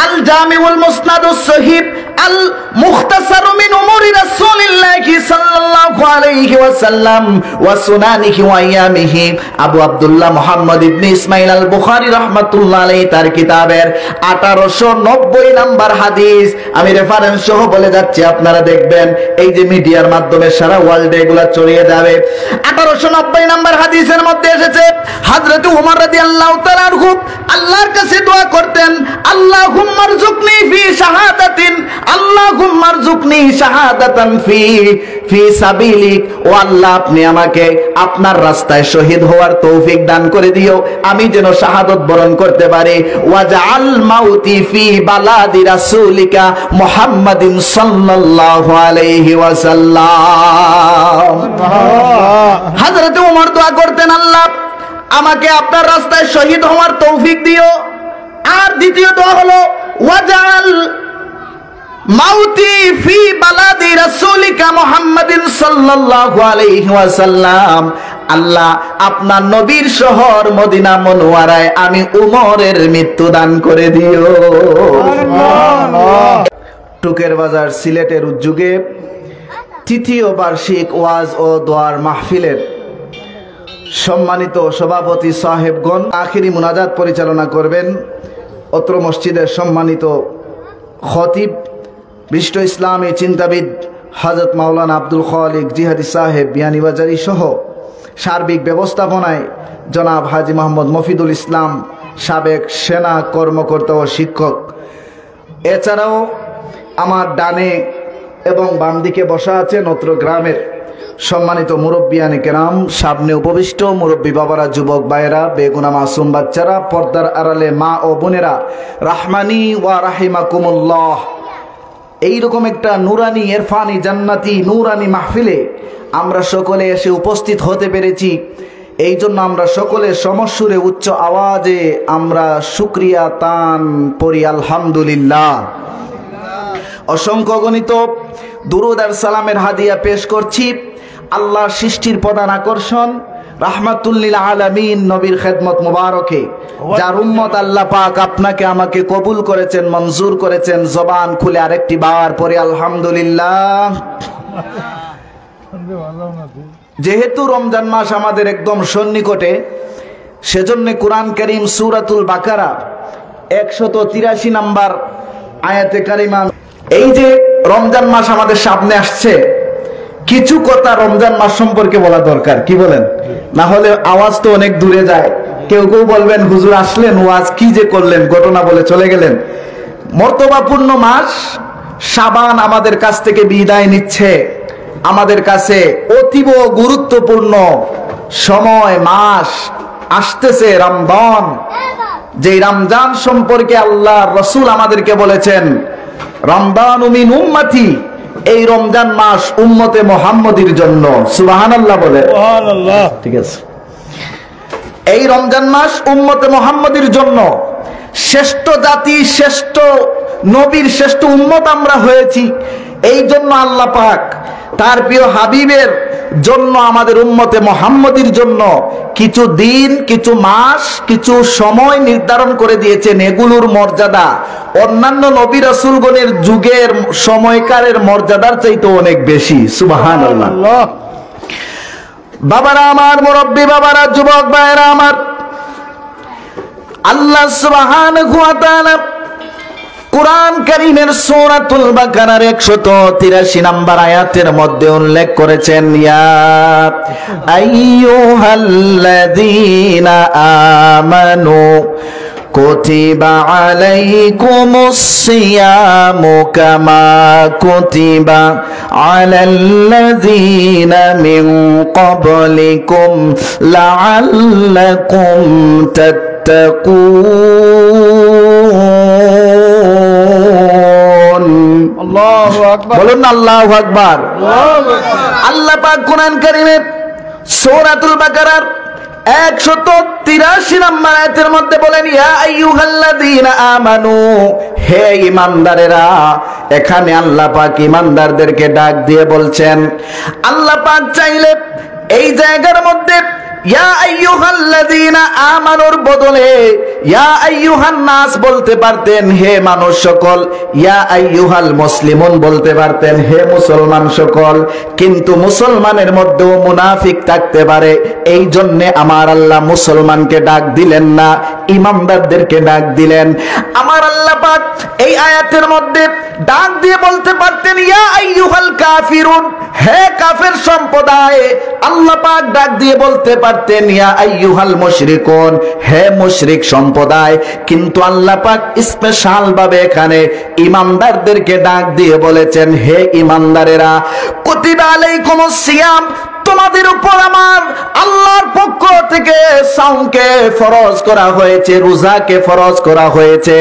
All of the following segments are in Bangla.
আল জামিউল মুসনাদুস সহিহ আল মুখতাসারু মিন উমুরি রাসূলিল্লাহি সাল্লাল্লাহু আলাইহি ওয়াসাল্লাম ওয়া সুনানিহি ওয়া আইয়ামিহি, আবু আব্দুল্লাহ মুহাম্মদ ইবনে ইসমাঈল আল বুখারী রাহমাতুল্লাহ আলাইহি তার কিতাবের 1890 নাম্বার হাদিস। আমি রেফারেন্স সহ বলে যাচ্ছি, আপনারা দেখবেন এই যে মিডিয়ার মাধ্যমে সারা ওয়ার্ল্ডে এগুলা ছড়িয়ে যাবে। 1890 নাম্বার হাদিসের মধ্যে এসেছে হযরত ওমর রাদিয়াল্লাহু তাআলা আনহু আল্লাহর কাছে দোয়া করতেন, আল্লাহুম্মা রযুকনি ফি শাহাদাতিন, আল্লাহুম্মা রযুকনি শাহাদাতান ফি সাবিলিক। ও আল্লাহ, আপনি আমাকে আপনার রাস্তায় শহীদ হওয়ার তৌফিক দান করে দিও, আমি যেন শাহাদাত বরণ করতে পারি। ওয়াজআল মাউতি ফি বালাদি রাসূলিকা মুহাম্মাদিন সাল্লাল্লাহু আলাইহি ওয়াসাল্লাম। হযরত ওমর দোয়া করতেন, আল্লাহ আমাকে আপনার রাস্তায় শহীদ হওয়ার তৌফিক দিও। আর দ্বিতীয় দোয়া হলো ওয়াজআল মাউতি ফি বালাদি রাসূলিকা মুহাম্মাদিন সাল্লাল্লাহু আলাইহি ওয়াসাল্লাম, আল্লাহ আপনার নবীর শহর মদিনা মুনওয়ারায় আমি উমরের মৃত্যু দান করে দিও। টুকের বাজার সিলেটের উদ্যোগে তৃতীয় বার্ষিক ওয়াজ ও দোয়ার মাহফিলের সম্মানিত সভাপতি সাহেবগণ আখিরি মুনাজাত পরিচালনা করবেন অত্র মসজিদের সম্মানিত খতিব বিশিষ্ট ইসলামী চিন্তাবিদ হযরত মাওলানা আব্দুল খালিক জিহাদি সাহেব বিয়ানীবাজারী সহ সার্বিক ব্যবস্থাপনায় জনাব হাজী মোহাম্মদ মফিদুল ইসলাম সাবেক সেনা কর্মকর্তা ও শিক্ষক। এছাড়াও আমার ডানে এবং বাম দিকে বসা আছেন অত্র গ্রামের সম্মানিত মুরব্বিয়ানে কেরাম, সামনে উপবিষ্ট মুরব্বী বাবারা, যুবক ভাইয়েরা, বেগুনা মাসুম বাচ্চারা, পর্দার আড়ালে মা ও বোনেরা, রাহমানি ওয়া রাহিমাকুমুল্লাহ। এইরকম একটা নুরানি ইরফানি জান্নাতি নুরানি মাহফিলে আমরা সকলে এসে উপস্থিত হতে পেরেছি। এই জন্য আমরা সকলে সমস্বরে উচ্চ আওয়াজে আমরা শুকরিয়া তান পড়ি আলহামদুলিল্লাহ। অসংখ্য গণিত দুরূদ আর সালামের হাদিয়া পেশ করছি আল্লাহর সৃষ্টির প্রধান আকর্ষণ রাহমাতুল লিল আলামিন নবীর খেদমত মুবারকে, যার উম্মত আল্লাহ পাক আপনাকে আমাকে কবুল করেছেন, মঞ্জুর করেছেন। জবান খুলে আরেকটি বার পরে আলহামদুলিল্লাহ। যেহেতু রমজান মাস আমাদের একদম সন্নিকটে, সেজন্য কুরআন কারীম সূরাতুল বাকারা 183 নাম্বার আয়াতে কারিমা, এই যে রমজান মাস আমাদের সামনে আসছে, কিছু কথা রমজান মাস সম্পর্কে বলা দরকার, কি বলেন? না হলে আওয়াজ তো অনেক দূরে যায়। কেউ কেউ বলবেন হুজুর আসলেন, ওয়াজ কি যে করলেন, ঘটনা বলে চলে গেলেন। মর্তবাপূর্ণ মাস শাবান আমাদের কাছ থেকে বিদায় নিচ্ছে। আমাদের কাছে অতীব গুরুত্বপূর্ণ সময়, মাস আসতেছে রমজান। যে রমজান সম্পর্কে আল্লাহর রাসূল আমাদেরকে বলেছেন রমজানু মিন উম্মতি, এই রমজান মাস উম্মতে মুহাম্মদীর জন্য। সুবহানাল্লাহ বলে, সুবহানাল্লাহ। ঠিক আছে, এই রমজান মাস উম্মতে মুহাম্মদীর জন্য। শ্রেষ্ঠ জাতি, শ্রেষ্ঠ নবীর শ্রেষ্ঠ উম্মত আমরা হয়েছি। এই জন্য আল্লাহ পাক তার প্রিয় হাবিবের জন্য, আমাদের উম্মতে মুহাম্মদীর জন্য কিছু দিন, কিছু মাস, কিছু সময় নির্ধারণ করে দিয়েছেন। এগুলোর মর্যাদা অন্যান্য নবী রাসূলগণের যুগের সময়কারের মর্যাদার চাইতে অনেক বেশি। সুবহানাল্লাহ। বাবারা আমার, মুরব্বী বাবারা, যুবক ভাইয়েরা আমার, আল্লাহ সুবহানাহু ওয়া তাআলা কুরআন কারীমের সূরাতুল বাকারার 183 নাম্বার আয়াতের মধ্যে উল্লেখ করেছেন, ইয়া আইয়ুহাল্লাযীনা আমানু কুতিবা আলাইকুমুস সিয়ামু কামা কুতিবা আলাল্লাযীনা মিন ক্বাবলিকুম লাআল্লাকুম তাত্তাকুন। আল্লাহু আকবার, বলুন না আল্লাহু আকবার। আল্লাহ পাক কুরআন কারীমে সূরাতুল বাকারার 183 নম্বর আয়াতের মধ্যে বলেন, ইয়া আইয়ুহাল্লাযীনা আমানু, হে ঈমানদারেরা। এখানে আল্লাহ পাক ঈমানদারদেরকে ডাক দিয়ে বলছেন। আল্লাহ পাক চাইলে এই জায়গার মধ্যে ইয়া আইয়ুহাল্লাযীনা আমানুর বদলে ইয়া আইয়ুহান নাস বলতে পারতেন, হে মানুষ সকল। ইয়া আইয়ুহাল মুসলিমুন বলতে পারতেন, হে মুসলমান সকল। কিন্তু মুসলমানের মধ্যেও মুনাফিক থাকতে পারে, এই জন্য আমার আল্লাহ মুসলমানকে ডাক দিলেন না, ইমানদারদেরকে ডাক দিলেন। আমার আল্লাহ পাক এই আয়াতের মধ্যে ডাক দিয়ে বলতে পারতেন ইয়া আইয়ুহাল কাফিরুন, হে কাফের সম্প্রদায়। আল্লাহ পাক ডাক দিয়ে বলতে পারতেন ইয়া আইয়ুহাল মুশরিকুন, হে মুশরিক সম্প্রদায়। কিন্তু আল্লাহ পাক স্পেশাল ভাবে এখানে ইমানদারদেরকে ডাক দিয়ে বলেছেন, হে ইমানদারেরা, কুতিবা আলাইকুমুস সিয়াম, তোমাদের উপর আমার আল্লাহর পক্ষ থেকে সাওমকে ফরজ করা হয়েছে, রোজাকে ফরজ করা হয়েছে।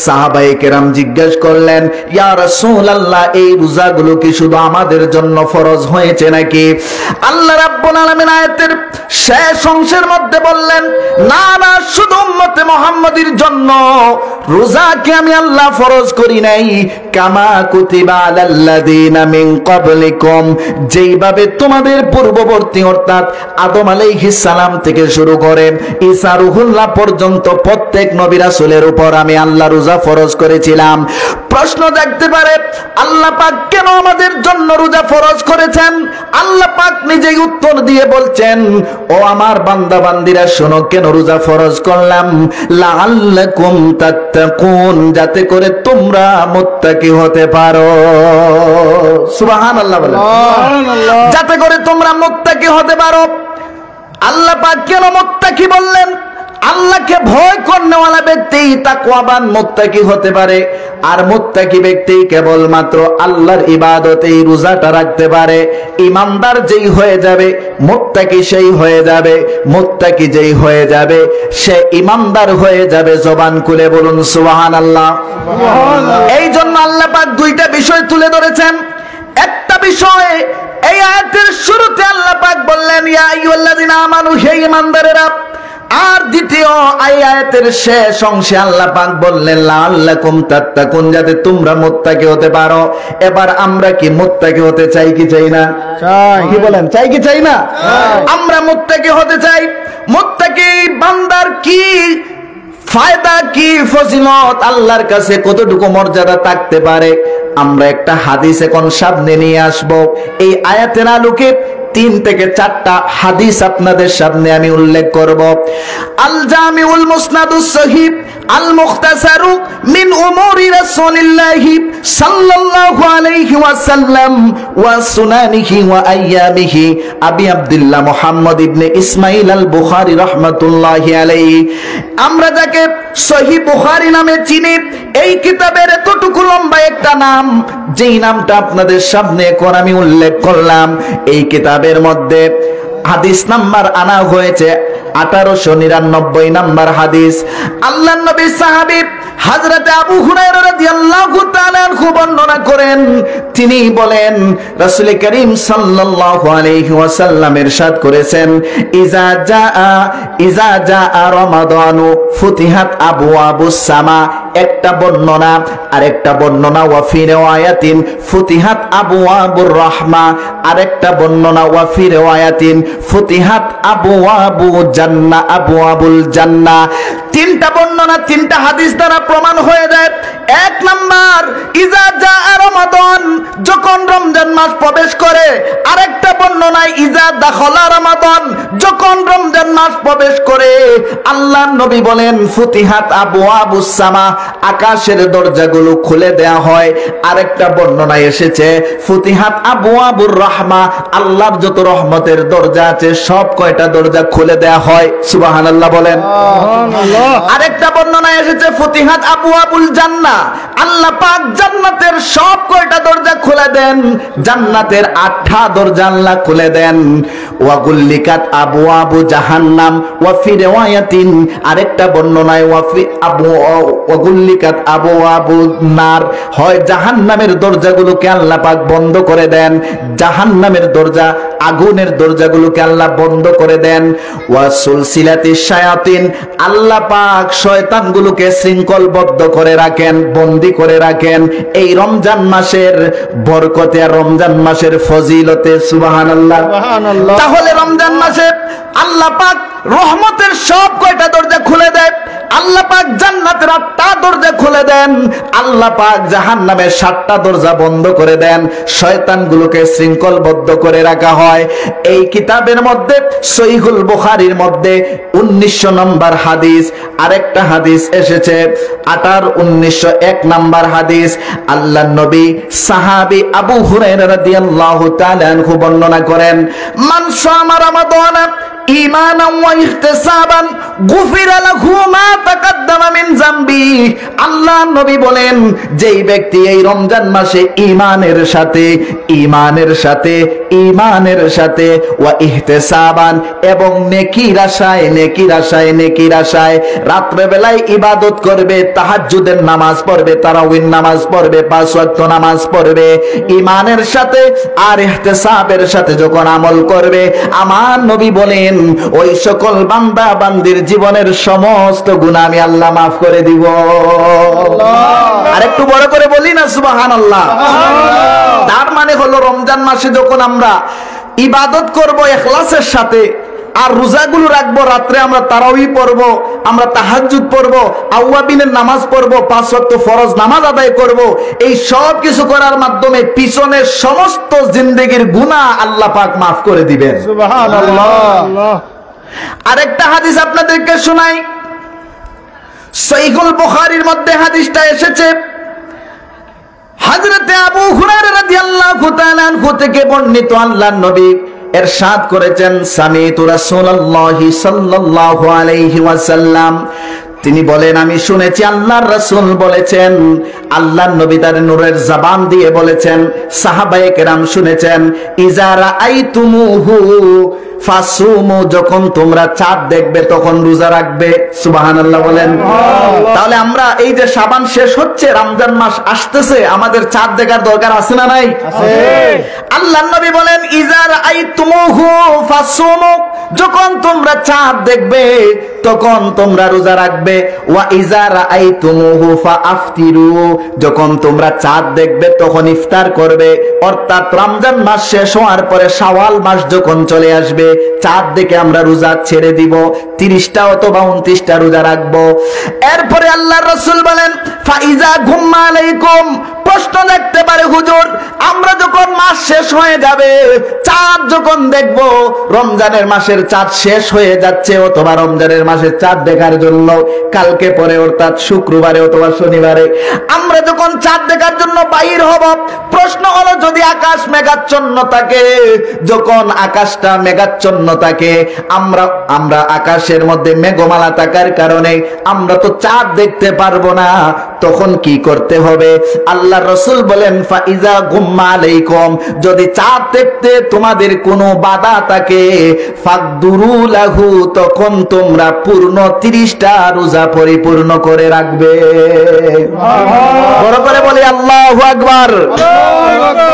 সাহাবায়ে কেরাম জিজ্ঞেস করলেন, ইয়া রাসূলুল্লাহ, এই রোজাগুলো কি শুধু আমাদের জন্য ফরজ হয়েছে নাকি? আল্লাহ রাব্বুল আলামিন আয়াতের শেষ অংশের মধ্যে বললেন, না না, শুধু উম্মতে মুহাম্মাদের জন্য রোজাকে আমি আল্লাহ ফরজ করি নাই। কামা কুতিবা আলাল্লাযীনা মিন ক্বাবলিকুম, যেইভাবে তোমাদের পূর্ববর্তী অর্থাৎ আদম আলাইহিস সালাম থেকে শুরু করে ঈসা রুহুল্লাহ পর্যন্ত প্রত্যেক নবী রাসূলের উপর আমি আল্লাহ রোজা ফরজ করেছিলাম। প্রশ্ন জাগতে পারে, আল্লাহ পাক কেন আমাদের জন্য রোজা ফরজ করেছেন? আল্লাহ পাক নিজেই উত্তর দিয়ে বলছেন, ও আমার বান্দা বান্দিরা শোনো, কেন রোজা ফরজ করলাম? লাআল্লাকুম তাত্তাকুন, যাতে করে তোমরা মুত্তাকি হতে পারো। সুবহানাল্লাহ বলেন, যাতে করে তোমরা মুত্তাকি হতে পারো। আল্লাহ পাক কেন মুত্তাকি বললেন? আল্লাহকে ভয় করনেওয়ালা ব্যক্তি তাকওয়াবান মুত্তাকি হতে পারে, আর মুত্তাকি ব্যক্তি কেবলমাত্র আল্লাহর ইবাদতেই রোজাটা রাখতে পারে। ইমানদার যেই হয়ে যাবে মুত্তাকি সেই হয়ে যাবে, মুত্তাকি যেই হয়ে যাবে সে ইমানদার হয়ে যাবে। জবান খুলে বলুন সুবহানাল্লাহ। এই জন্য আল্লাহ পাক দুইটা বিষয় তুলে ধরেছেন। একটা বিষয় এই আয়াতের শুরুতে আল্লাহ পাক বললেন ইয়া আইয়ুহাল্লাযীনা আমানু, হে ঈমানদারেরা। আর দ্বিতীয় আয়াতের শেষ অংশে আল্লাহ পাক বললেন লাআল্লাকুম তাত্তাকুন, যাতে তোমরা মুত্তাকি হতে পারো। এবার আমরা কি মুত্তাকি হতে চাই কি চাই না? চাই। কি বলেন, চাই কি চাই না? আমরা মুত্তাকি হতে চাই। মুত্তাকি বান্দার কি ফায়দা, কি ফজিলত, আল্লাহর কাছে কতটুকু মর্যাদা থাকতে পারে, আমরা একটা হাদিস এখন সামনে নিয়ে আসব। এই আয়াতের আলোকে 3 থেকে 4টা হাদিস আপনাদের সামনে আমি উল্লেখ করব। আল জামিউল মুসনাদুস সহিহ আল মুখতাসারু মিন উমুরি রাসূলিল্লাহি সাল্লাল্লাহু আলাইহি ওয়াসাল্লাম ওয়া সুনানিহি ওয়া আইয়ামিহি, আবি আব্দুল্লাহ মুহাম্মদ ইবনে ইসমাঈল আল বুখারী রাহমাতুল্লাহি আলাইহি। আমরা যাকে সহিহ বুখারী নামে চিনি, এই কিতাবের এতটুকু লম্বা একটা নাম, যেই নামটা আপনাদের সামনে এখন আমি উল্লেখ করলাম, এই কিতাবের মধ্যে হাদিস নাম্বার আনা হয়েছে 1899 নাম্বার হাদিস। আল্লাহর নবী সাহাবী হযরত আবু হুরায়রা রাদিয়াল্লাহু তাআলা আনহু বর্ণনা করেন, তিনি বলেন রাসূল করিম সাল্লাল্লাহু আলাইহি ওয়াসাল্লাম ইরশাদ করেছেন, ইজা জা রমাদানু ফুতিহাত আবওয়াবুস সামা। একটা বর্ণনা, আরেকটা বর্ণনা ওয়া ফি রিওয়ায়াতিন ফুতিহাত আবওয়াবুর রাহমা, আরেকটা বর্ণনা ওয়া ফি রিওয়ায়াতিন ফুতিহাত আবওয়াবু জান্নাহ, আবওয়াবুল জান্নাহ। 3টা বর্ণনা 3টা হাদিস দ্বারা প্রমাণ হয়ে যায়। 1 নাম্বার, ইজা জা রমাদান, যখন রমজান মাস প্রবেশ করে। আরেকটা বর্ণনায় ইজা দাখালা রমাদান, যখন রমজান মাস প্রবেশ করে। আল্লাহর নবী বলেন ফুতিহাত আবওয়াবুস সামা, আকাশের দরজাগুলো খুলে দেয়া হয়। আরেকটা বর্ণনায় এসেছে ফুতিহাত আবওয়াবুর রাহমা, আল্লাহর যত রহমতের দরজা আছে সব কয়টা দরজা খুলে দেয়া হয়। সুবহানাল্লাহ বলেন। আরেকটা বর্ণনায় এসেছে ফুতিহাত আবওয়াবুল জান্নাহ, আল্লাহ পাক জান্নাতের সব কয়টা দরজা খুলে দেন, জান্নাতের 8টা দরজা আল্লাহ খুলে দেন। ওয়া গুল্লিকাত আবওয়াবু জাহান্নাম ওয়া ফি রিওয়ায়াতিন, আরেকটা বর্ণনায় ওয়া গুল্লিকাত আবওয়াবু নার, হয় জাহান্নামের দরজাগুলোকে আল্লাহ পাক বন্ধ করে দেন, জাহান্নামের দরজা আগুনের দরজাগুলোকে আল্লাহ বন্ধ করে দেন। ওয়া সুলসিলাতিশ শায়াতিন, আল্লাহ পাক শয়তানগুলোকে শৃঙ্খলবদ্ধ করে রাখেন, বন্ধ বন্দী করে রাখেন এই রমজান মাসের বরকতে আর রমজান মাসের ফজিলতে। সুবহানাল্লাহ। তাহলে রমজান মাসে আল্লাহ পাক রহমতের সব কয়টা দরজা খুলে দেয়, আল্লাহ পাক জান্নাতের 8টা দরজা খুলে দেন, আল্লাহ পাক জাহান্নামের 7টা দরজা বন্ধ করে দেন, শয়তানগুলোকে শৃঙ্খলবদ্ধ করে রাখা হয়। এই কিতাবের মধ্যে সহিহুল বুখারীর মধ্যে 1900 নম্বর হাদিস, আরেকটা হাদিস এসেছে 1901 নম্বর হাদিস। আল্লাহর নবী সাহাবী আবু হুরায়রা রাদিয়াল্লাহু তাআলা আনহু বর্ণনা করেন, মান সামা রমাদান ঈমানান ওয়া ইহতিসাবান গুফিরা লাহু মা তাকাদ্দামা মিন যামবি। আল্লাহর নবী বলেন, যেই ব্যক্তি এই রমজান মাসে ঈমানের সাথে ওয়া ইহতিসাবান এবং নেকির আশায় রাত্রে বেলায় ইবাদত করবে, তাহাজ্জুদের নামাজ পড়বে, তারাউইর নামাজ পড়বে, 5 ওয়াক্ত নামাজ পড়বে, ঈমানের সাথে আর ইহতিসাবের সাথে যখন আমল করবে, আমার নবী বলেন ওই সকল বান্দা বান্দির জীবনের সমস্ত গুনাহ আমি আল্লাহ মাফ করে দিব। আর একটু বড় করে বলি না সুবহানাল্লাহ। তার মানে হলো রমজান মাসে যখন আমরা ইবাদত করব ইখলাসের সাথে, আর রোজাগুলো রাখবো, রাত্রে আমরা তারাউই পড়বো, আমরা তাহাজ্জুদ পড়বো, আওয়াবিনের নামাজ পড়বো, 5 ওয়াক্ত ফরজ নামাজ আদায় করব, এই সব কিছু করার মাধ্যমে পিছনের সমস্ত জিন্দেগির গুনাহ আল্লাহ পাক মাফ করে দিবেন। সুবহানাল্লাহ। আরেকটা হাদিস আপনাদেরকে শোনাই, সহিহুল বুখারীর মধ্যে হাদিসটা এসেছে, হযরতে আবু হুরায়রা রাদিয়াল্লাহু তাআলা আনহু থেকে বর্ণিত, আল্লাহর নবী ইরশাদ করেছেন, সামিতু রাসূলুল্লাহি সাল্লাল্লাহু আলাইহি ওয়াসাল্লাম, তিনি বলেন আমি শুনেছি আল্লাহর রাসূল বলেছেন, আল্লাহর নবী তার নূরের জবান দিয়ে বলেছেন, সাহাবায়ে কেরাম শুনেছেন, ইজা রাআইতুমুহু ফাসুমু, যখন তোমরা চাঁদ দেখবে তখন রোজা রাখবে। সুবহানাল্লাহ বলেন। তাহলে আমরা এই যে শাবান শেষ হচ্ছে, রমজান মাস আসতেছে, আমাদের চাঁদ দেখার দরকার আছে না নাই? আছে। আল্লাহর নবী বলেন, ইজা রাআইতুমুহু ফাসুমু, যখন তোমরা চাঁদ দেখবে তখন তোমরা রোজা রাখবে, ওয়া ইজা রাআইতুমুহু ফাআফতিরু, যখন তোমরা চাঁদ দেখবে তখন ইফতার করবে। অর্থাৎ রমজান মাস শেষ হওয়ার পরে শাওয়াল মাস যখন চলে আসবে, চাঁদ দেখে আমরা রোজা ছেড়ে দিব, 30টা অথবা 29টা রোজা রাখবো। এরপরে আল্লাহর রাসূল বলেন, ফাইজা গুম্মা আলাইকুম, প্রশ্ন দেখতে পারে হুজুর, আমরা যখন মাস শেষ হয়ে যাবে, চাঁদ যখন দেখব, রমজানের মাসের চাঁদ শেষ হয়ে যাচ্ছে, অথবা রমজানের মাসের চাঁদ দেখার জন্য কালকে পরে অর্থাৎ শুক্রবারে অথবা শনিবারে আমরা যখন চাঁদ দেখার জন্য বাইর হব, প্রশ্ন হলো যদি আকাশ মেঘাচ্ছন্ন থাকে, যখন আকাশটা মেঘাচ্ছন্ন থাকে, আমরা আকাশের মধ্যে মেঘমালা থাকার কারণে আমরা তো চাঁদ দেখতে পারবো না, তখন কি করতে হবে? আল্লাহর রাসূল বলেন, ফাইজা গুম্মা আলাইকুম, যদি চাঁদ দেখতে তোমাদের কোনো বাধা থাকে, ফাকদুরু লাহু, তখন তোমরা পূর্ণ 30টা রোজা পরিপূর্ণ করে রাখবে। বড় করে বলি আল্লাহু আকবার।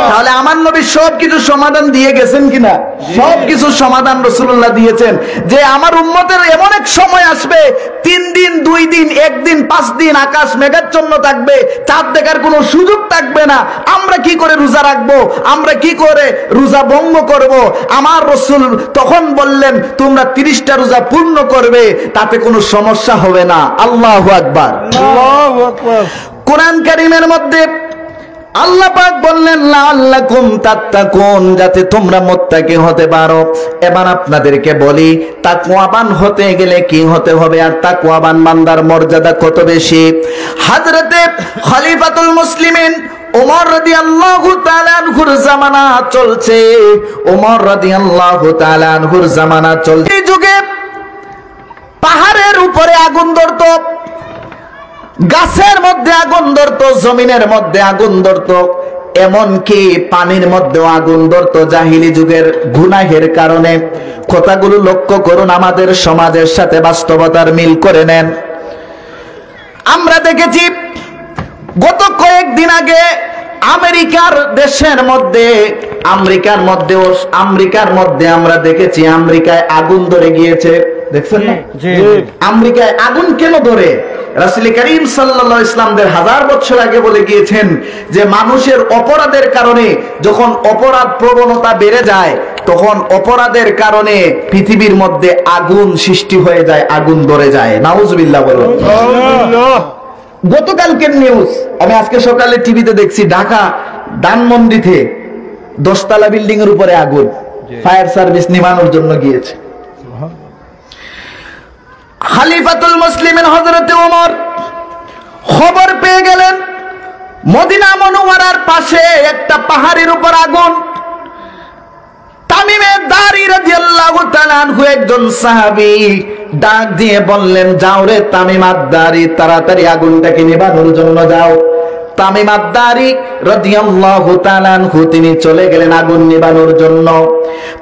তাহলে আমার নবী সবকিছু সমাধান দিয়ে গেছেন কিনা? সবকিছু সমাধান রাসূলুল্লাহ দিয়েছেন, যে আমার উম্মতের এমন এক সময় আসবে, 3 দিন 2 দিন 1 দিন 5 দিন আকাশ মেঘাচ্ছন্ন থাকবে, চাঁদ দেখার কোনো সুযোগ থাকবে না। আমরা কি করে রোজা রাখবো? আমরা কি করে রোজা ভঙ্গ করব? আমার রাসূল তখন বললেন, তোমরা 30টা রোজা পূর্ণ করবে, তাতে কোনো সমস্যা হবে না। আল্লাহু আকবার। আল্লাহু আকবার। কোরআন কারীমের মধ্যে আল্লাহ পাক বললেন, লাআল্লাকুম তাত্তাকুন, যাতে তোমরা মুত্তাকি হতে পারো। এবার আপনাদেরকে বলি, তাকওয়াবান হতে গেলে কি হতে হবে, আর তাকওয়াবান বান্দার মর্যাদা কত বেশি। হযরতে খলিফাতুল মুসলিমিন ওমর রাদিয়াল্লাহু তাআলা আনহুর জামানা চলছে, ওমর রাদিয়াল্লাহু তাআলা আনহুর জামানা চলছে। এই যুগে পাহাড়ের উপরে আগুন ধরতো, গাছের মধ্যে আগুন ধরতো, জমিনের মধ্যে আগুন ধরতো, এমনকি পানির মধ্যেও আগুন ধরতো জাহিলি যুগের গুনাহের কারণে। কথাগুলো লক্ষ্য করুন, আমাদের সমাজের সাথে বাস্তবতার মিল করে নেন। আমরা দেখেছি গত কয়েকদিন আগে আমেরিকার দেশের মধ্যে, আমেরিকার মধ্যে আমরা দেখেছি আমেরিকায় আগুন ধরে গিয়েছে। দেখছেন না? আমেরিকায় আগুন কেন ধরে? রাসূল করিম সাল্লাল্লাহু আলাইহি ওয়াসাল্লাম হাজার বছর আগে বলে গিয়েছেন যে মানুষের অপরাধের কারণে যখন অপরাধ প্রবণতা বেড়ে যায় তখন অপরাধের কারণে পৃথিবীর মধ্যে আগুন সৃষ্টি হয়ে যায়, আগুন ধরে যায়। নাউজুবিল্লাহ বলুন। গতকালকের নিউজ আমি আজকে সকালে টিভিতে দেখছি, ঢাকা ধানমন্ডিতে 10 তলা বিল্ডিং এর উপরে আগুন, ফায়ার সার্ভিস নিভানোর জন্য গিয়েছে। খলিফাতুল মুসলিমিন হযরত ওমর খবর পেয়ে গেলেন মদিনা মুনাওয়ারার পাশে একটা পাহাড়ের উপর আগুন। তামিমে দারি রাদিয়াল্লাহু তাআলা আনহু একজন সাহাবী ডাক দিয়ে বললেন, যাও রে তামিম আদ-দারি, তাড়াতাড়ি আগুনটাকে নিভানোর জন্য যাও। তামিম আদ-দারি রাদিয়াল্লাহু তাআলা আনহু তিনি চলে গেলেন আগুন নিভানোর জন্য।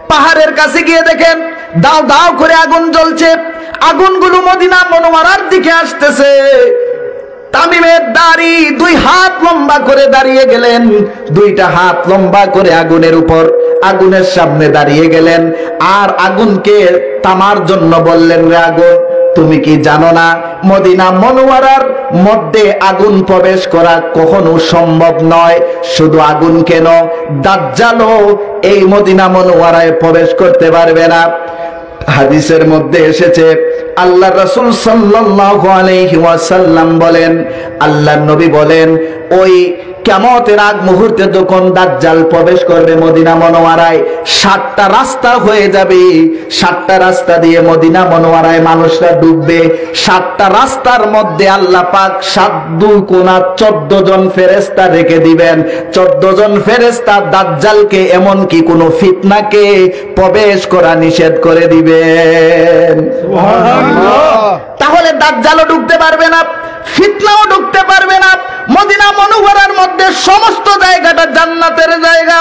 পাহাড়ের কাছে গিয়ে দেখেন দাও দাও করে আগুন জ্বলছে, আগুনগুলো মদিনা মুনাওয়ারার দিকে আসতেছে। তামিমের দাড়ি 2 হাত লম্বা করে দাঁড়িয়ে গেলেন, 2টা হাত লম্বা করে আগুনের উপর, আগুনের সামনে দাঁড়িয়ে গেলেন আর আগুনকে থামার জন্য বললেন, রে আগুন তুমি কি জানো না মদিনা মুনাওয়ারার মধ্যে আগুন প্রবেশ করা কখনো সম্ভব নয়? শুধু আগুন কেন, দাজ্জালও এই মদিনা মুনাওয়ারায় প্রবেশ করতে পারবে না। হাদিসের মধ্যে এসেছে আল্লাহর রাসূল সাল্লাল্লাহু আলাইহি ওয়াসাল্লাম বলেন, আল্লাহর নবী বলেন, ওই কিয়ামতের আগ মুহূর্তে যখন দাজ্জাল প্রবেশ করবে মদিনা মুনাওয়ারায় 7টা রাস্তা হয়ে যাবে, 7টা রাস্তা দিয়ে মদিনা মুনাওয়ারায় মানুষরা ডুববে। 7টা রাস্তার মধ্যে আল্লাহ পাক 7 কোণা 14 জন ফেরেশতা রেখে দিবেন। 14 জন ফেরেশতা দাজ্জালকে এমন কি কোনো ফিতনাকে প্রবেশ করা নিষেধ করে দিবেন। সুবহানাল্লাহ। তাহলে দাজ্জালও ঢুকতে পারবে না, ফিতনাও ঢুকতে পারবে না। মদিনা মুনাওয়ারার মধ্যে সমস্ত জায়গাটা জান্নাতের জায়গা।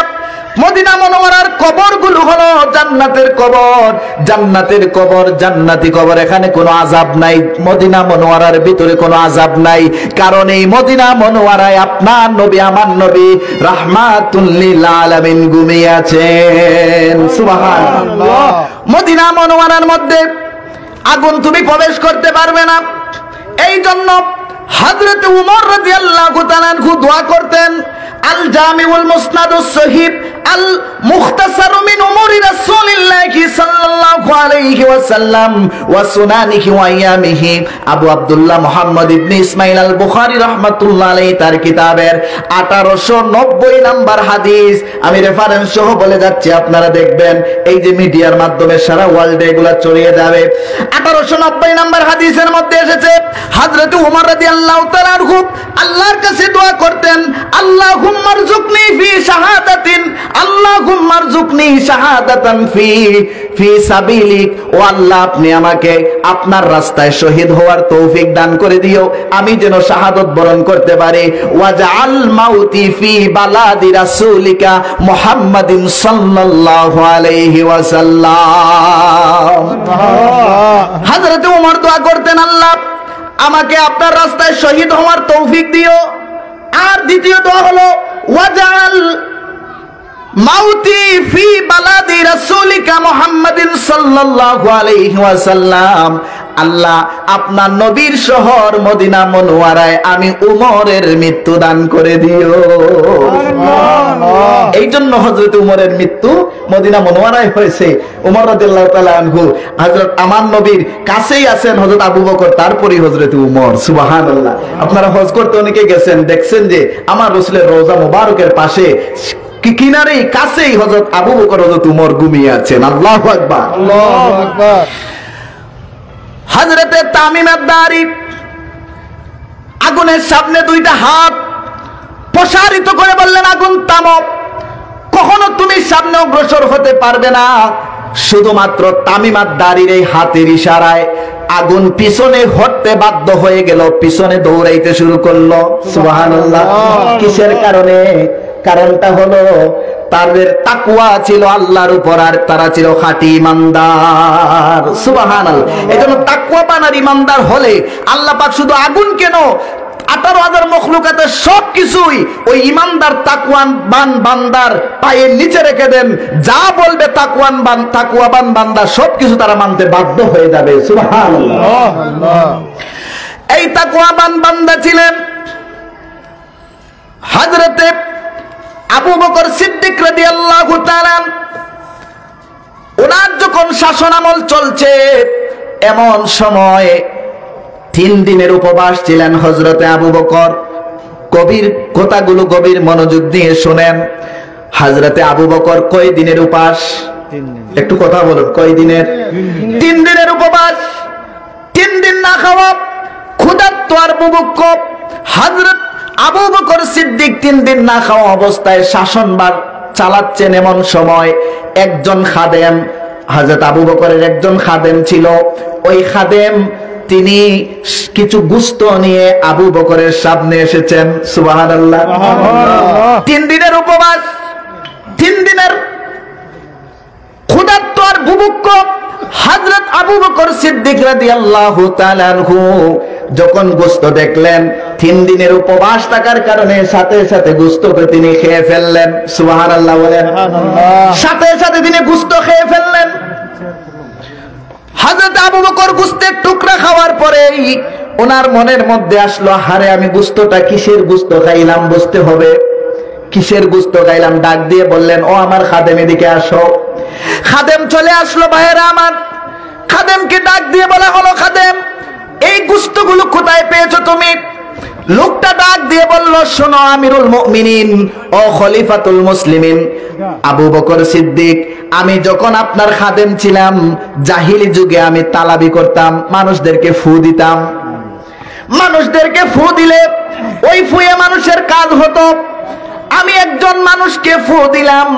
মদিনা মুনাওয়ারার কবরগুলো হলো জান্নাতের কবর, জান্নাতের কবর, জান্নাতি কবর। এখানে কোনো আযাব নাই, মদিনা মুনাওয়ারার ভিতরে কোনো আযাব নাই, কারণ এই মদিনা মুনাওয়ারায় আপনার নবী আমার নবী রাহমাতুল লিল আলামিন ঘুমিয়ে আছেন। সুবহানাল্লাহ। মদিনা মুনাওয়ারার মধ্যে আগুন তুমি প্রবেশ করতে পারবে না। এই জন্য হযরত ওমর রাদিয়াল্লাহু তাআলা আনহু দোয়া করতেন, আল জামিউল মুসনাদুস সহিহ আল মুখতাসারু মিন উমুরি রাসূলিল্লাহি সাল্লাল্লাহু আলাইহি ওয়াসাল্লাম ওয়া সুনানিহি ওয়া আয়ামিহি। আবু আব্দুল্লাহ মুহাম্মদ ইবনে ইসমাঈল আল বুখারী রাহমাতুল্লাহ আলাইহি তার কিতাবের 1890 নাম্বার হাদিস। আমি রেফারেন্স সহ বলে যাচ্ছি, আপনারা দেখবেন এই যে মিডিয়ার মাধ্যমে সারা ওয়ার্ল্ডে এগুলা ছড়িয়ে যাবে। 1890 নাম্বার হাদিসের মধ্যে এসেছে হযরত ওমর রাদিয়াল্লাহু তাআলা আনহু আল্লাহর কাছে দোয়া করতেন, আল্লাহুম্মা রযুকনি ফি শাহাদাতিন, আল্লাহুম্মা রযুকনি শাহাদাতান ফি সাবিলিক। ও আল্লাহ আপনি আমাকে আপনার রাস্তায় শহীদ হওয়ার তৌফিক দান করে দিও, আমি যেন শাহাদাত বরণ করতে পারি। ওয়াজআল মাউতি ফি বালাদি রাসূলিকা মুহাম্মাদিন সাল্লাল্লাহু আলাইহি ওয়াসাল্লাম। হযরত ওমর দোয়া করতেন, আল্লাহ আমাকে আপনার রাস্তায় শহীদ হওয়ার তৌফিক দিও। আর দ্বিতীয় দোয়া হলো ওয়াজআল মাউতি ফি বালাদি রাসূলিকা মুহাম্মাদিন সাল্লাল্লাহু আলাইহি ওয়াসাল্লাম। আল্লাহ আপনার নবীর শহর মদিনা মুনাওয়ারায় আমি উমরের মৃত্যু দান করে দিও। এই জন্য হযরত উমরের মৃত্যু মদিনা মুনাওয়ারায় হয়েছে। উমর রাদিয়াল্লাহু তাআলা আনহু হযরত আমার নবীর কাছেই আছেন হযরত আবু বকর, তারপরেই হযরত উমর। সুবহানাল্লাহ। আপনারা হজ করতে অনেকে গেছেন, দেখছেন যে আমার রাসূলের রওজা মুবারকের পাশে কিনারেই কাছেই হযরত আবু বকর হযরত উমর ঘুমিয়ে আছেন। আল্লাহু আকবার, আল্লাহু আকবার। হযরতে তামিম আদ-দারি আগুনের সামনে 2টা হাত প্রসারিত করে বললেন, আগুন থামো, কখনো তুমি সামনে অগ্রসর হতে পারবে না। শুধুমাত্র তামিম আদ-দারির এই হাতের ইশারায় আগুন পিছনে হটতে বাধ্য হয়ে গেল, পিছনে দৌড়াইতে শুরু করলো। সুবহানাল্লাহ। কিসের কারণে? কারণটা হলো তাদের তাকওয়া ছিল আল্লাহর উপর, আর তারা ছিল খাঁটি ঈমানদার। সুবহানাল্লাহ। এজন্য তাকওয়াবান আর ঈমানদার হলে আল্লাহ পাক শুধু আগুন কেন 18,000 মখলুকাতের সবকিছুই ওই ঈমানদার তাকওয়াবান বান্দার পায়ের নিচে রেখে দেন। যা বলবে তাকওয়াবান বান্দা সবকিছু তারা মানতে বাধ্য হয়ে যাবে। সুবহানাল্লাহ। এই তাকওয়াবান বান্দা ছিলেন হযরতে আবু বকর সিদ্দিক রাদিয়াল্লাহু তাআলা। ওনার যখন শাসন আমল চলছে, এমন সময় 3 দিনের উপবাস ছিলেন হযরতে আবু বকর। কবির কথাগুলো গভীর মনোযোগ দিয়ে শুনেন। হযরতে আবু বকর কয় দিনের উপবাস? একটু কথা বলুন, কয় দিনের? 3 দিনের উপবাস। 3 দিন না খাওয়া, ক্ষুধার্ত আর বুভুক্ষ। হযরত আবু বকর সিদ্দিক 3 দিন না খাওয়া অবস্থায় শাসনভার চালাচ্ছেন। এমন সময় একজন খাদেম, হযরত আবু বকরের একজন খাদেম ছিল। ওই খাদেম তিনি কিছু গোশত নিয়ে আবু বকরের সামনে এসেছেন। সুবহানাল্লাহ। 3 দিনের উপবাস, 3 দিনের ক্ষুধার্ত আর বুভুক্ষ হযরত আবু বকর সিদ্দিক রাদিয়াল্লাহু তাআলা আনহু যখন গোশত দেখলেন, 3 দিনের উপবাস থাকার কারণে সাথে সাথে গোশতকে তিনি খেয়ে ফেললেন। সুবহানাল্লাহ বলেন। সাথে সাথে তিনি গোশত খেয়ে ফেললেন। হযরত আবু বকর গোশতের টুকরা খাওয়ার পরেই ওনার মনের মধ্যে আসলো, হারে আমি গোশতটা কিসের গোশত খাইলাম, বুঝতে হবে কিসের গোশত খাইলাম। ডাক দিয়ে বললেন, ও আমার খাদেম এদিকে আসো। খাদেম চলে আসলো। ভাইয়েরা আমার, খাদেমকে ডাক দিয়ে বলা হলো, খাদেম এই গোশতগুলো কোথায় পেয়েছো তুমি? লোকটা ডাক দিয়ে বলল, শোনো আমিরুল মুমিনিন ও খলিফাতুল মুসলিমিন আবু বকর সিদ্দিক, আমি যখন আপনার খাদেম ছিলাম, জাহিলি যুগে আমি তালাবি করতাম, মানুষদেরকে ফু দিতাম। মানুষদেরকে ফু দিলে ওই ফুয়ে মানুষের কাজ হতো। আমি একজন মানুষকে ফু দিলাম,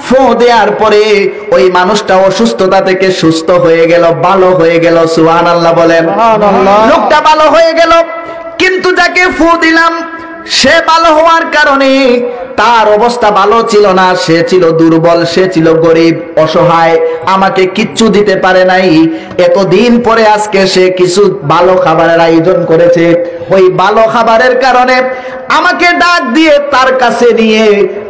ফু দেওয়ার পরে ওই মানুষটা অসুস্থতা থেকে সুস্থ হয়ে গেল, ভালো হয়ে গেল। সুবহানাল্লাহ বলেন। লোকটা ভালো হয়ে গেল, কিন্তু যাকে ফু দিলাম সে ভালো হওয়ার কারণে তার অবস্থা ভালো ছিল না। সে ছিল দুর্বল, সে ছিল গরিব, অসহায়, আমাকে কিচ্ছু দিতে পারে নাই। এতদিন পরে আজকে সে কিছু ভালো খাবারের আয়োজন করেছে। ওই ভালো খাবারের কারণে আমাকে ডাক দিয়ে তার কাছে নিয়ে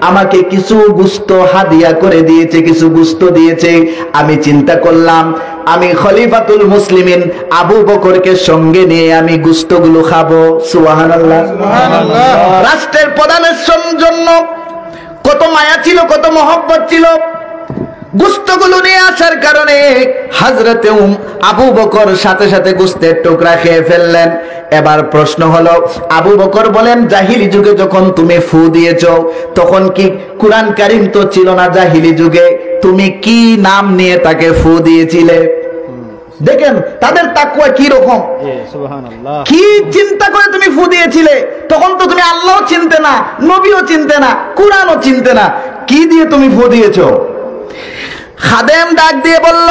আমাকে কিছু গোশত হাদিয়া করে দিয়েছে, কিছু গোশত দিয়েছে। আমি চিন্তা করলাম, আমি খলিফাতুল মুসলিমিন আবু বকরকে সঙ্গে নিয়ে আমি গোশতগুলো খাবো। সুবহানাল্লাহ। রাষ্ট্রের প্রধানের জন্য কত মায়া ছিল, কত মহব্বত ছিল। গোশতগুলো নিয়ে আসার কারণে হযরতে আবু বকর সাথে সাথে গোশতের টুকরা খেয়ে ফেললেন। এবার প্রশ্ন হলো, আবু বকর বলেন, জাহিলি যুগে যখন তুমি ফু দিয়েছো, তখন কি কুরআন কারীম তো ছিল না জাহিলি যুগে, তুমি কি নাম নিয়ে তাকে ফু দিয়েছিলে? দেখেন তাদের তাকওয়া কি রকম, কি চিন্তা করে তুমি ফু দিয়েছিলে। তখন তো তুমি আল্লাহও চিনতে না, নবীও চিনতে না, কুরআনও চিনতে না, কি দিয়ে তুমি ফু দিয়েছো? খাদেম ডাক দিয়ে বলল,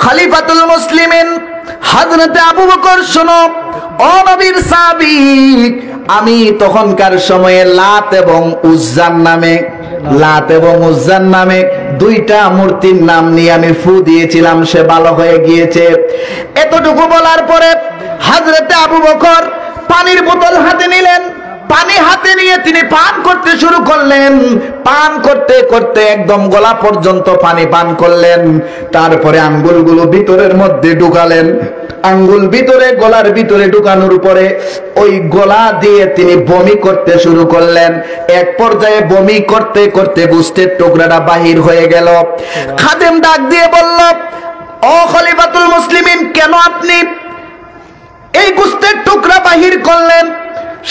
খলিফাতুল মুসলিমিন হযরতে আবু বকর, শোনো ও নবীর সাহাবী, আমি তখনকার সময়ে লাত এবং উজ্জার নামে 2টা মূর্তির নাম নিয়ে আমি ফু দিয়েছিলাম, সে ভালো হয়ে গিয়েছে। এতটুকু বলার পরে হযরতে আবু বকর পানির বোতল হাতে নিলেন। পানি হাতে নিয়ে তিনি পান করতে শুরু করলেন। পান করতে করতে একদম গলা পর্যন্ত পানি পান করলেন। তারপরে আঙ্গুলগুলো ভিতরের মধ্যে ঢুকালেন। আঙ্গুল ভিতরে, গলার ভিতরে ঢুকানোর পরে ওই গলা দিয়ে তিনি বমি করতে শুরু করলেন। এক পর্যায়ে বমি করতে করতে গোশতের টুকরাটা বাহির হয়ে গেল। খাদেম ডাক দিয়ে বলল, ও খলিফাতুল মুসলিমিন, কেন আপনি এই গোশতের টুকরা বাহির করলেন?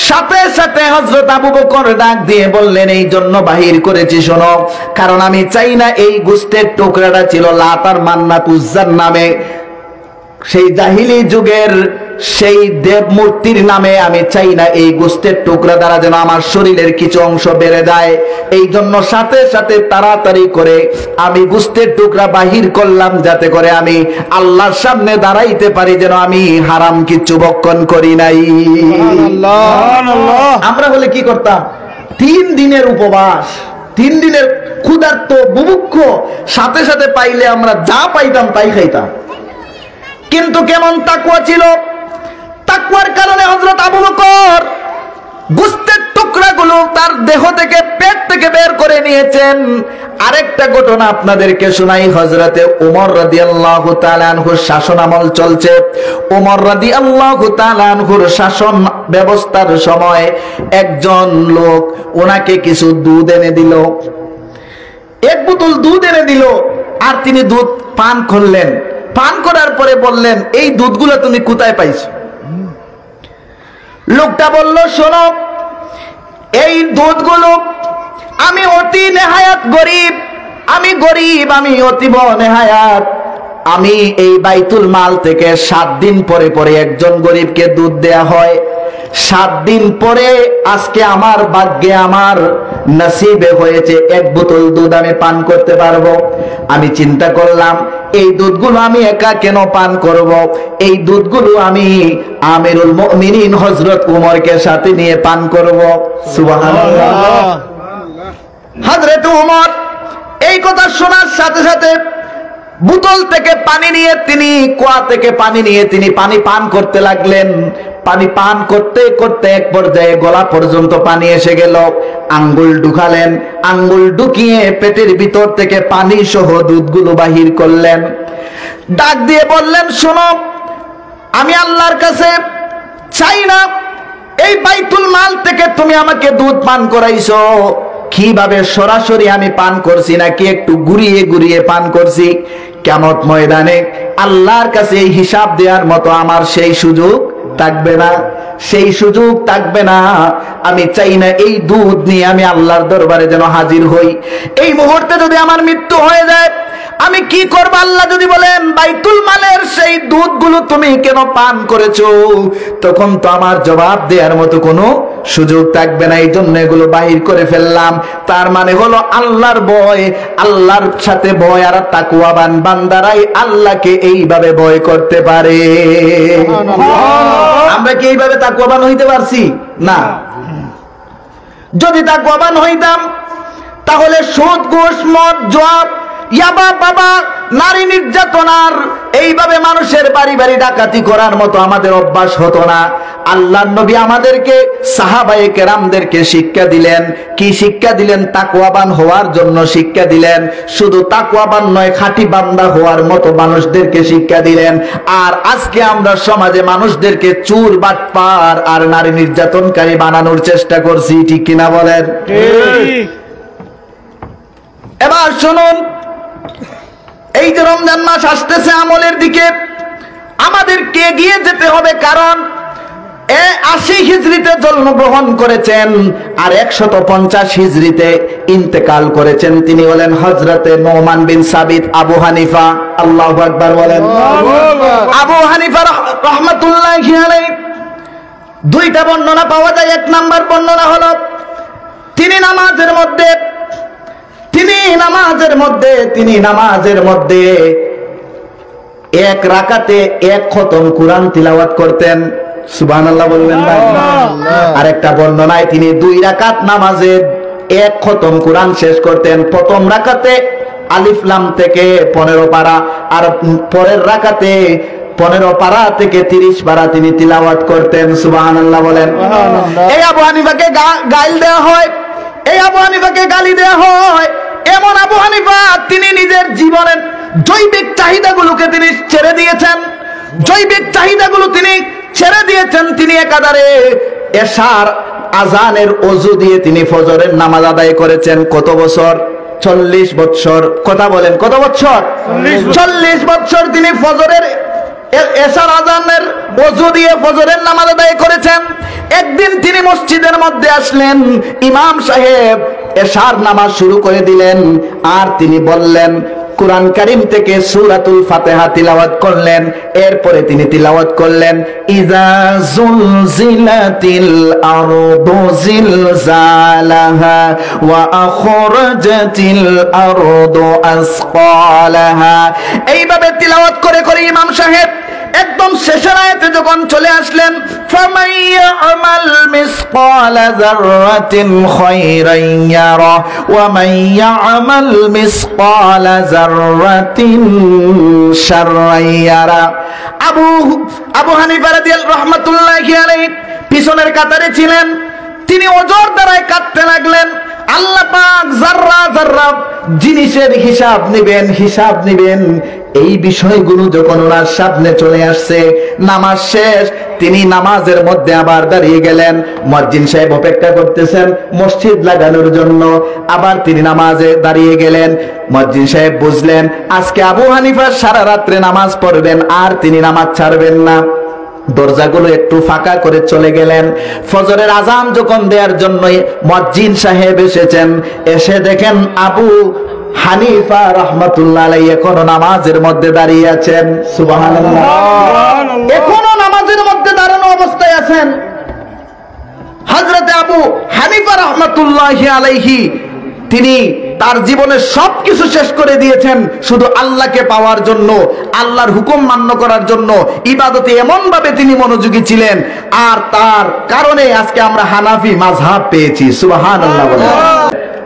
সাথে সাথে হযরত আবু বকর ডাক দিয়ে বললেন, এই জন্য বাহির করেছি, শোনো, কারণ আমি চাই না এই গোশতের টুকরাটা ছিল লাত আর মান্নাত উজ্জার নামে, সেই জাহিলি যুগের সেই দেব মূর্তির নামে। আমি চাই না এই গোশতের টুকরা দ্বারা যেন আমার শরীরের কিছু অংশ বেড়ে যায়। এই জন্য সাথে সাথে তাড়াতাড়ি করে আমি গোশতের টুকরা বাহির করলাম, যাতে করে আমি আল্লাহর সামনে দাঁড়াইতে পারি যেন আমি হারাম কিচ্ছু ভক্ষণ করি নাই। আমরা হলে কি করতাম? 3 দিনের উপবাস, 3 দিনের ক্ষুধার্ত বুভুক্ষ, সাথে সাথে পাইলে আমরা যা পাইতাম তাই খাইতাম। কিন্তু কেমন তাকওয়া ছিল! তাকওয়ার কারণে হযরত আবু বকর গোশতের টুকরাগুলো তার দেহ থেকে, পেট থেকে বের করে নিয়েছেন। আরেকটা ঘটনা আপনাদেরকে শোনাই। হযরতে ওমর রাদিয়াল্লাহু তাআলা আনহুর শাসন আমল চলছে। ওমর রাদিয়াল্লাহু তাআলা আনহুর শাসন ব্যবস্থার সময় একজন লোক ওনাকে কিছু দুধ এনে দিল, এক বোতল দুধ এনে দিল, আর তিনি দুধ পান করলেন। পান করার পরে বললেন, এই দুধগুলো তুমি কোথায় পাইছো? লোকটা বলল, শোনো, এই দুধগুলো আমি অতি নেহায়াত গরিব, আমি অতীব নেহায়াত, আমি এই বাইতুল মাল থেকে 7 দিন পরে পরে একজন গরিবকে দুধ দেয়া হয়। 7 দিন পরে আজকে আমার ভাগ্যে, আমার নসিবে হয়েছে এক বোতল দুধ আমি পান করতে পারবো। আমি চিন্তা করলাম, এই দুধগুলো আমি একা কেন পান করব? এই দুধগুলো আমি আমিরুল মুমিনিন হযরত উমরকে সাথে নিয়ে পান করব। সুবহানাল্লাহ। হযরত উমর এই কথা শোনার সাথে সাথে বোতল থেকে পানি নিয়ে, তিনি কুয়া থেকে পানি নিয়ে তিনি পানি পান করতে লাগলেন। পানি পান করতে করতে এক পর্যায়ে গলা পর্যন্ত পানি এসে গেল। আঙ্গুল ঢুকালেন, আঙ্গুল ঢুকিয়ে পেটের ভিতর থেকে পানি সহ দুধগুলো বাহির করলেন। ডাক দিয়ে বললেন, শোনো, আমি আল্লাহর কাছে চাই না এই বাইতুল মাল থেকে তুমি আমাকে দুধ পান করাইছো। কিভাবে সরাসরি আমি পান করছি নাকি একটু ঘুরিয়ে ঘুরিয়ে পান করছি? কিয়ামত ময়দানে আল্লাহর কাছে এই হিসাব দেওয়ার মতো আমার সেই সুযোগ থাকবে না, সেই সুযোগ থাকবে না। আমি চাই না এই দুধ নিয়ে আমি আল্লাহর দরবারে যেন হাজির হই। এই মুহূর্তে যদি আমার মৃত্যু হয়ে যায়, আমি কি করব? আল্লাহ যদি বলেন বাইতুল মালের সেই দুধগুলো তুমি কেন পান করেছো, তখন তো আমার জবাব দেওয়ার মতো কোনো সুযোগ থাকবে না। এই জন্য এগুলো বাহির করে ফেললাম। তার মানে হলো আল্লাহর ভয়, আল্লাহর সাথে ভয় আর তাকওয়াবান বান্দারাই আল্লাহকে এইভাবে ভয় করতে পারে। আমরা কি এইভাবে তাকওয়াবান হইতে পারছি? না। যদি তাকওয়াবান হইতাম তাহলে সুদ, ঘুষ, মদ, জুয়া, ইয়াবা, বাবা, নারী নির্যাতনার এইভাবে মানুষের বাড়ি বাড়ি ডাকাতি করার মতো আমাদের অভ্যাস হতো না। আল্লাহর নবী আমাদেরকে, সাহাবায়ে কেরামদেরকে শিক্ষা দিলেন। কি শিক্ষা দিলেন? তাকওয়াবান হওয়ার জন্য শিক্ষা দিলেন। শুধু তাকওয়াবান নয়, খাঁটি বান্দা হওয়ার মতো মানুষদেরকে শিক্ষা দিলেন। আর আজকে আমরা সমাজে মানুষদেরকে চোর, বাটপার আর নারী নির্যাতনকারী বানানোর চেষ্টা করছি। ঠিক কিনা বলেন? এবার শুনুন, এই যে রমজান মাস আসতেছে, আমলের দিকে আমাদেরকে এগিয়ে যেতে হবে। কারণ 80 হিজরিতে জন্মগ্রহণ করেছেন আর 150 হিজরিতে ইন্তেকাল করেছেন। তিনি হলেন হযরতে নোমান বিন সাবিত আবু হানিফা। আল্লাহু আকবার বলেন। আবু হানিফা রাহমাতুল্লাহি আলাইহি দুইটা বর্ণনা পাওয়া যায়। এক নাম্বার বর্ণনা হলো তিনি নামাজের মধ্যে এক রাকাতে 1 খতম কুরআন তিলাওয়াত করতেন। সুবহানাল্লাহ বলবেন না? আরেকটা বর্ণনায় তিনি 2 রাকাত নামাজে 1 খতম কুরআন শেষ করতেন। প্রথম রাকাতে আলিফ লাম থেকে 15 পারা, আর পরের রাকাতে 15 পারা থেকে 30 পারা তিনি তিলাওয়াত করতেন। সুবহানাল্লাহ বলেন। এই আবু হানিফাকে গাইল দেওয়া হয়, এই আবু হানিফাকে গালি দেওয়া হয়। এমন আবু হানিফা, তিনি নিজের জীবনের জৈবিক চাহিদাগুলোকে তিনি ছেড়ে দিয়েছেন। তিনি একাধারে এশার আজানের ওযু দিয়ে তিনি ফজরের নামাজ আদায় করেছেন। কত বছর? 40 বছর। কথা বলেন, কত বছর? 40 বছর তিনি ফজরের এশার আজানের ওযু দিয়ে ফজরের নামাজ আদায় করেছেন। একদিন তিনি মসজিদের মধ্যে আসলেন, ইমাম সাহেব এশার নামাজ শুরু করে দিলেন, আর তিনি বললেন, কুরআন কারীম থেকে সূরাতুল ফাতিহা তিলাওয়াত করলেন। এরপরে তিনি তিলাওয়াত করলেন, ইযা যুলজিলাতিল আরদু জিলজালাহা ওয়া আখরাজাতিল আরদু আসকালাহা। এইভাবে তিলাওয়াত করে করে ইমাম সাহেব একদম শেষের আয়াতে যখন চলে আসলেন, ফামাইয়ামাল মিসকালা যাররাতিন খায়রান ইয়ারা ওয়া মাইয়ামাল মিসকালা যাররাতিন শাররান ইয়ারা। আবু হানিফা রাহমাতুল্লাহি আলাইহি পিছনের কাতারে ছিলেন। তিনি ওজর দ্বারায় কাঁদতে লাগলেন। আল্লাহ পাক যাররা যাররা জিনিসের হিসাব নিবেন এই বিষয়গুলো যখন ওনার সামনে চলে আসছে, নামাজ শেষ, তিনি নামাজের মধ্যে আবার দাঁড়িয়ে গেলেন। মুয়াজ্জিন সাহেব অপেক্ষা করতেছেন মসজিদ লাগানোর জন্য, আবার তিনি নামাজে দাঁড়িয়ে গেলেন। মুয়াজ্জিন সাহেব বুঝলেন আজকে আবু হানিফা সারা রাত্রে নামাজ পড়বেন, আর তিনি নামাজ ছাড়বেন না। দরজাগুলো একটু ফাঁকা করে চলে গেলেন। ফজরের আজান যখন দেওয়ার জন্য মুয়াজ্জিন সাহেব এসেছেন, এসে দেখেন আবু হানিফা রাহমাতুল্লাহ আলাইহি এখনো নামাজের মধ্যে দাঁড়িয়ে আছেন। সুবহানাল্লাহ, এখনো নামাজের মধ্যে দাঁড়ানো অবস্থায় আছেন। হযরতে আবু হানিফা রাহমাতুল্লাহি আলাইহি তিনি তার জীবনের সবকিছু শেষ করে দিয়েছেন শুধু আল্লাহকে পাওয়ার জন্য, আল্লাহর হুকুম মান্য করার জন্য। ইবাদতে এমন ভাবে তিনি মনোযোগী ছিলেন, আর তার কারণে আজকে আমরা হানাফি মাযহাব পেয়েছি। সুবহানাল্লাহ বলেন।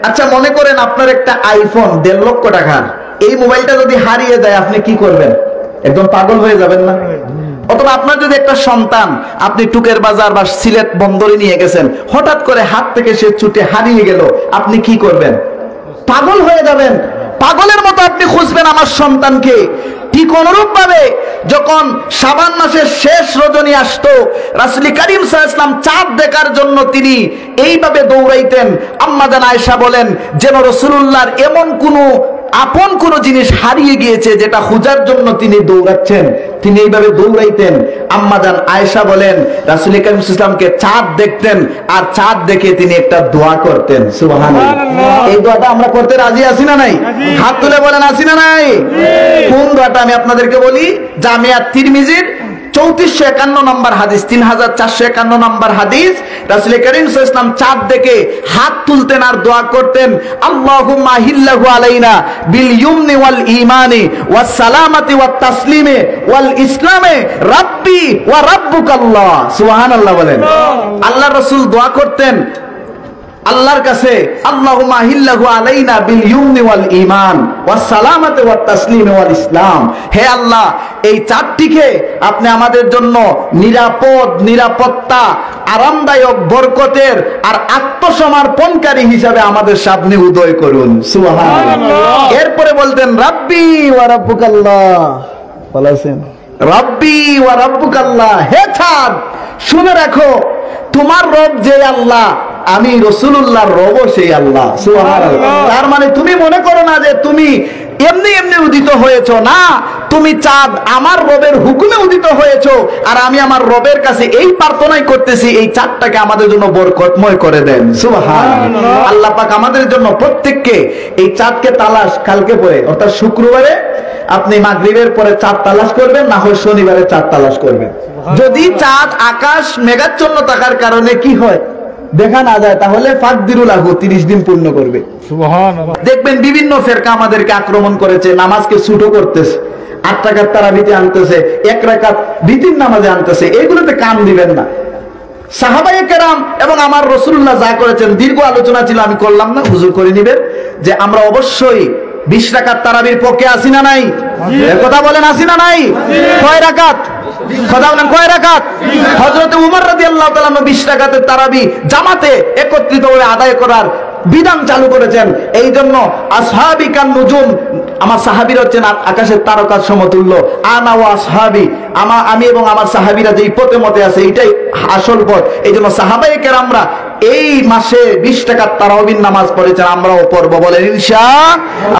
আচ্ছা, মনে করেন আপনার একটা আইফোন 1.5 লক্ষ টাকার, এই মোবাইলটা যদি হারিয়ে যায় আপনি কি করবেন? একদম পাগল হয়ে যাবেন না? অথবা আপনার যদি একটা সন্তান, আপনি টুকের বাজার বা সিলেট বন্দরে নিয়ে গেছেন, হঠাৎ করে হাত থেকে সে ছুটে হারিয়ে গেল, আপনি কি করবেন? পাগল হয়ে যাবেন, পাগলের মতো আপনি খুঁজবেন আমার সন্তানকে। ঠিক অনুরূপ ভাবে যখন শাবান মাসের শেষ রজনী আসতো, রাসূল করিম সাল্লাল্লাহু আলাইহি ওয়াসাল্লাম চাঁদ দেখার জন্য তিনি এইভাবে দৌড়াইতেন। আম্মা জান আয়েশা বলেন যেন রাসূলুল্লাহর এমন আপন কোন জিনিস হারিয়ে গিয়েছে যেটা খোঁজার জন্য তিনি দৌড়াচ্ছেন, তিনি এইভাবে দৌড়াইতেন। আম্মা জান আয়েশা বলেন রাসূল করিম সাল্লাল্লাহু আলাইহি ওয়াসাল্লামকে চাঁদ দেখতেন, আর চাঁদ দেখে তিনি একটা দোয়া করতেন। সুবহানাল্লাহ, এই দোয়াটা আমরা করতে রাজি আছি না নাই? হাত তুলে বলেন আছি না নাই? কোন দোয়াটা আমি আপনাদেরকে বলি? জামিয়া তিরমিজির 3451 নম্বর হাদিস, 3451 নম্বর হাদিস। রাসূল করিম সাল্লাল্লাহু আলাইহি ওয়াসাল্লাম চাঁদ দেখে হাত তুলতেন আর দোয়া করতেন, আল্লাহুম্মা হিল্লাহু আলাইনা বিল ইয়ুমনি ওয়াল ঈমানি ওয়াস সালামাতি ওয়াত তাসলিমি ওয়াল ইসলামে রাব্বি ওয়া রাব্বুকাল্লাহ। সুবহানাল্লাহ বলেন। আল্লাহর রাসূল দোয়া করতেন আল্লাহর কাছে, আল্লাহুম্মা হিল্লাহু আলাইনা বিল ইয়ুমনি ওয়াল ঈমান ওয়াস সালামাতি ওয়াত তাসলিমি ওয়াল ইসলাম। হে আল্লাহ, এই চারটিকে আপনি আমাদের জন্য নিরাপত্তা, আরামদায়ক, বরকতের আর আত্মসমর্পণকারী হিসাবে আমাদের সামনে উদয় করুন। সুবহানাল্লাহ। এরপরে বলতেন রাব্বি ওয়া রাব্বুকাল্লাহ। বলেছেন রাব্বি ওয়া রাব্বুকাল্লাহ। হে চাঁদ, শুনে রাখো তোমার রব যে আল্লাহ, আমি রাসূলুল্লাহর রব সেই আল্লাহ। সুবহানাল্লাহ। তার মানে তুমি মনে করো না যে তুমি এমনি এমনি উদিত হয়েছো, না, তুমি চাঁদ আমার রবের হুকুমে উদিত হয়েছো। আর আমি আমার রবের কাছে এই প্রার্থনাই করতেছি এই চাঁদটাকে আমাদের জন্য বরকতময় করে দেন। সুবহানাল্লাহ। আল্লাহ পাক আমাদের জন্য প্রত্যেককে এই চাঁদকে তালাশ কালকে পরে, অর্থাৎ শুক্রবারে আপনি মাগরিবের পরে চাঁদ তালাশ করবেন, না হয় শনিবারে চাঁদ তালাশ করবেন। যদি চাঁদ আকাশ মেঘাচ্ছন্ন থাকার কারণে কি হয় দেখা না যায়, তাহলে ফাকদিরুলাহু 30 দিন পূর্ণ করবে। সুবহানাল্লাহ। দেখবেন বিভিন্ন ফেরকা আমাদেরকে আক্রমণ করেছে, নামাজকে ছোট করতেছে, 8 রাকাত তারাবিতে আনতেছে, 1 রাকাত বিতির নামাজে আনতেছে। এগুলোতে কান দিবেন না। সাহাবায়ে কেরাম এবং আমার রাসূলুল্লাহ যা করেছেন, দীর্ঘ আলোচনা ছিল, আমি করলাম না, হুজুর করে নিবেন, যে আমরা অবশ্যই 20 রাকাত তারাবির পক্ষে আছি না নাই? এর কথা বলেন আছি না নাই? কয় রাকাত? কথা বলেন কয় রাকাত? হযরত উমর রাদিয়াল্লাহু তাআলা 20 রাকাতের তারাবি জামাতে একত্রিত হয়ে আদায় করার বিধান চালু করেছেন। এই জন্য আসহাবি কান নুজুম, আমার সাহাবীরা হচ্ছেন আকাশের তারকার সমতুল্য। আনা ওয়া আসহাবি, আমি এবং আমার সাহাবীরা যেই পথে মতে আছে এটাই আসল পথ। এই জন্য সাহাবায়ে কেরামরা এই মাসে 20 রাকাত তারাবির নামাজ পড়েছেন, আমরাও পড়ব। বলেন ইনশাআল্লাহ।